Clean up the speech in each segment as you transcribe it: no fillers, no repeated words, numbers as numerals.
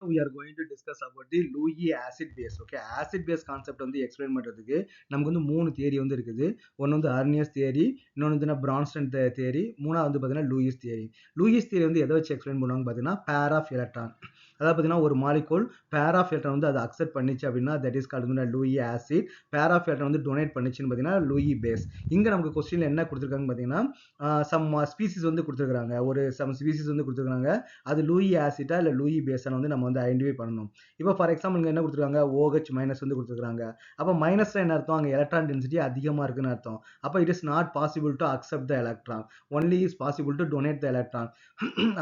we are going to discuss about the Lewis acid base. Okay, acid base concept வந்து explain பண்றதுக்கு நமக்கு வந்து மூணு தியரி வந்து இருக்குது. ஒன்னு வந்து Arrhenius theory, இன்னொன்னு வந்து Bronsted theory, மூணாவது வந்து பாத்தீங்கன்னா Lewis theory. Lewis theory வந்து எதை வச்சு எக்ஸ்பிளைன் பண்ணுவாங்க பாத்தீங்கன்னா pair of electron. அதாவது பாத்தீங்கன்னா ஒரு மாலிகூல் pair of electron வந்து அதை அக்செப்ட் பண்ணிச்சு அப்படின்னா that is called Lewis acid. pair of electron வந்து டொனேட் பண்ணிச்சுன்னு பாத்தீங்கன்னா Lewis base. இங்க நமக்கு கொஸ்டின்ல என்ன கொடுத்திருக்காங்க பாத்தீங்கன்னா சம் ஸ்பீசிஸ் வந்து கொடுத்திருக்காங்க. ஒரு சம் ஸ்பீசிஸ் வந்து கொடுத்திருக்காங்க. அது லூயி ஆசிட்டா இல்ல லூயி பேஸா வந்து நம்ம வந்து ஐடென்டிஃபை பண்ணணும். இப்போ ஃபார் எக்ஸாம்பிள் இங்க என்ன கொடுத்திருக்காங்க OH மைனஸ் வந்து கொடுத்திருக்காங்க. அப்ப மைனஸ்ல என்ன அர்த்தம்? அங்க எலக்ட்ரான் டென்சிட்டி அதிகமா இருக்குன்னு அர்த்தம். அப்ப it is not possible to accept the electron, only is possible to donate the electron.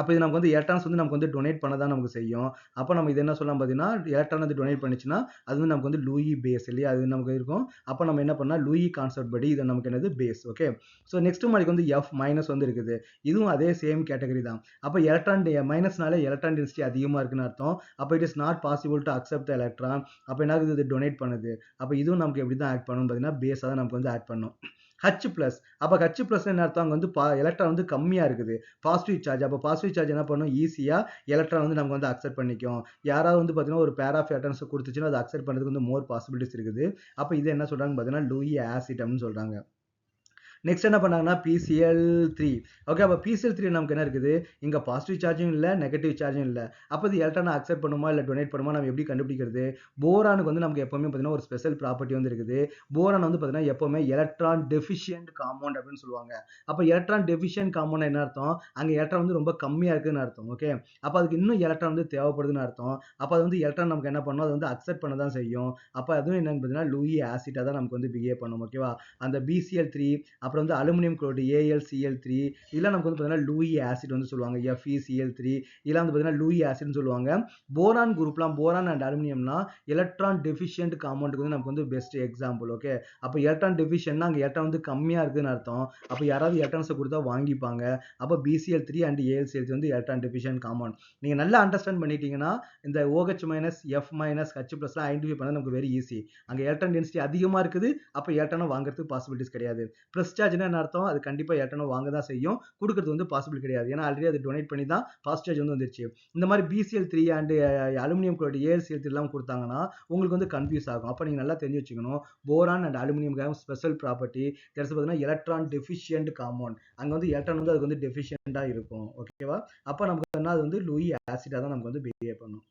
அப்ப இது நமக்கு வந்து எலக்ட்ரான்ஸ் வந்து நமக்கு வந்து டொனேட் பண்ண தான் நமக்கு செய்யும். அப்ப நம்ம இது என்ன சொல்லலாம் பாத்தீங்கன்னா எலக்ட்ரான் வந்து டொனேட் பண்ணிச்சுன்னா அது வந்து நமக்கு வந்து லூயி பேஸ் இல்லையா, அது நமக்கு இருக்கும். அப்ப நம்ம என்ன பண்ணா லூயி கான்செப்ட் படி இது நமக்கு என்னது பேஸ். ஓகே, சோ நெக்ஸ்ட் மாலிக்கு வந்து F மைனஸ் வந்து இருக்குது. இதுவும் அதே சேம் கேட்டகரி தான். அப்ப எலக்ட்ரான் மைனஸ்னால எலக்ட்ரான் டென்சிட்டி அதிகமா இருக்குன்னு அர்த்தம். அப்ப it is not possible to accept the electron. அப்ப என்ன ஆகுது? இது டொனேட் பண்ணுது. அப்ப இதுவும் நமக்கு எப்படி தான் ஆக்ட் பண்ணும் பாத்தீங்கன்னா பேஸா தான் நமக்கு வந்து ஆக்ட் பண்ணும். H பிளஸ், அப்ப H பிளஸ் என்ன அர்த்தம்? அங்க வந்து எலக்ட்ரான் வந்து கம்மியா இருக்குது, பாசிட்டிவ் சார்ஜ். அப்ப பாசிட்டிவ் சார்ஜ் என்ன பண்ணும்? ஈஸியா எலக்ட்ரான் வந்து நமக்கு வந்து அக்செப்ட் பண்ணிக்கும். யாராவது வந்து பாத்தீங்கன்னா ஒரு பேர் ஆஃப் எலக்ட்ரான்ஸ் கொடுத்துச்சுன்னா அதை அக்செப்ட் பண்றதுக்கு வந்து மோர் பாசிபிலிட்டிஸ் இருக்குது. அப்ப இது என்ன சொல்றாங்க பாத்தீங்கன்னா லூயி ஆசிட் அப்படின்னு சொல்றாங்க. நெக்ஸ்ட் என்ன பண்ணாங்கன்னா PCl3. ஓகே, அப்ப PCl3 நமக்கு என்ன இருக்குது? இங்க பாசிட்டிவ் சார்ஜும் இல்ல, நெகட்டிவ் சார்ஜும் இல்ல. அப்ப இது எலக்ட்ரானை அக்செப்ட் பண்ணுமா இல்ல டொனேட் பண்ணுமா நம்ம எப்படி கண்டுபிடிக்கிறது? போரானுக்கு வந்து நமக்கு எப்பவுமே பாத்தீங்கன்னா ஒரு ஸ்பெஷல் ப்ராப்பர்ட்டி வந்து இருக்குது. போரான் வந்து பாத்தீங்கன்னா எப்பவுமே எலக்ட்ரான் டெஃபிஷியன்ட் காம்பவுண்ட் அப்படின்னு சொல்லுவாங்க. அப்ப எலக்ட்ரான் டெஃபிஷியன்ட் காம்பவுண்ட் என்ன அர்த்தம்? அங்க எலக்ட்ரான் வந்து ரொம்ப கம்மியா இருக்குன்னு அர்த்தம். ஓகே, அப்ப அதுக்கு இன்னும் எலக்ட்ரான் வந்து தேவைப்படுதுன்னு அர்த்தம். அப்ப அது வந்து எலக்ட்ரான் நமக்கு என்ன பண்ணும்? அது வந்து அக்செப்ட் பண்ண தான் செய்யும். அப்ப அதுவும் என்னன்னு பாத்தீங்கன்னா லூயி ஆசிட்டா தான் நமக்கு வந்து பிஹேவ் பண்ணும். ஓகேவா? அந்த BCl3, அப்புறம் வந்து அலுமினியம் குளோரைடு AlCl3, இதெல்லாம் நமக்கு வந்து பாத்தீங்கன்னா லூயி ஆசிட் வந்து சொல்லுவாங்க. FeCl3, இதெல்லாம் வந்து பாத்தீங்கன்னா லூயி ஆசிட்னு சொல்லுவாங்க. போரான் குரூப்லாம், போரான் அண்ட் அலுமினியம்னா எலக்ட்ரான் டெஃபிஷியன்ட் காம்பவுண்டுக்கு வந்து நமக்கு வந்து பெஸ்ட் எக்ஸாம்பிள். ஓகே, அப்ப எலக்ட்ரான் டெஃபிஷியன்ட்னா அங்க எலக்ட்ரான் வந்து கம்மியா இருக்குன்னு அர்த்தம். அப்ப யாராவது எலக்ட்ரான்ஸ் கொடுத்தா வாங்கிப்பாங்க. அப்ப BCl3 அண்ட் AlCl3 வந்து எலக்ட்ரான் டெஃபிஷியன்ட் காம்பவுண்ட். நீங்க நல்லா அண்டர்ஸ்டாண்ட் பண்ணிட்டீங்கன்னா இந்த OH minus, F minus, H பிளஸ்லாம் ஐடென்டிஃபை பண்ண நமக்கு வெரி ஈஸி. அங்க எலக்ட்ரான் டென்சிட்டி அதிகமா இருக்குது, அப்ப எலக்ட்ரானை வாங்குறதுக்கு பாசிபிலிட்டிஸ் கிடையாது. பிளஸ் சார்ஜ்னா என்ன அர்த்தம்? அது கண்டிப்பா எலக்ட்ரானை வாங்க தான் செய்யும், கொடுக்கிறது வந்து பாசிபிள் கிடையாது. ஏன்னா ஆல்ரெடி அது டொனேட் பண்ணி தான் பாசிட்டிவ் சார்ஜ் வந்து வந்துருச்சு. இந்த மாதிரி BCl3 and aluminium chloride AlCl3 எல்லாம் கொடுத்தாங்கன்னா உங்களுக்கு வந்து கன்ஃபியூஸ் ஆகும். அப்ப நீங்க நல்லா தெரிஞ்சு வச்சுக்கணும், boron and aluminium special property தெரிஞ்சு பார்த்தீங்கன்னா எலக்ட்ரான் டெஃபிஷியன்ட் காம்பவுண்ட். அங்க வந்து எலக்ட்ரான் வந்து அதுக்கு வந்து டெஃபிஷியன்டா இருக்கும். ஓகேவா? அப்ப நமக்கு என்ன, அது வந்து லூயி ஆசிடா தான் நமக்கு வந்து பிஹேவ் பண்ணும்.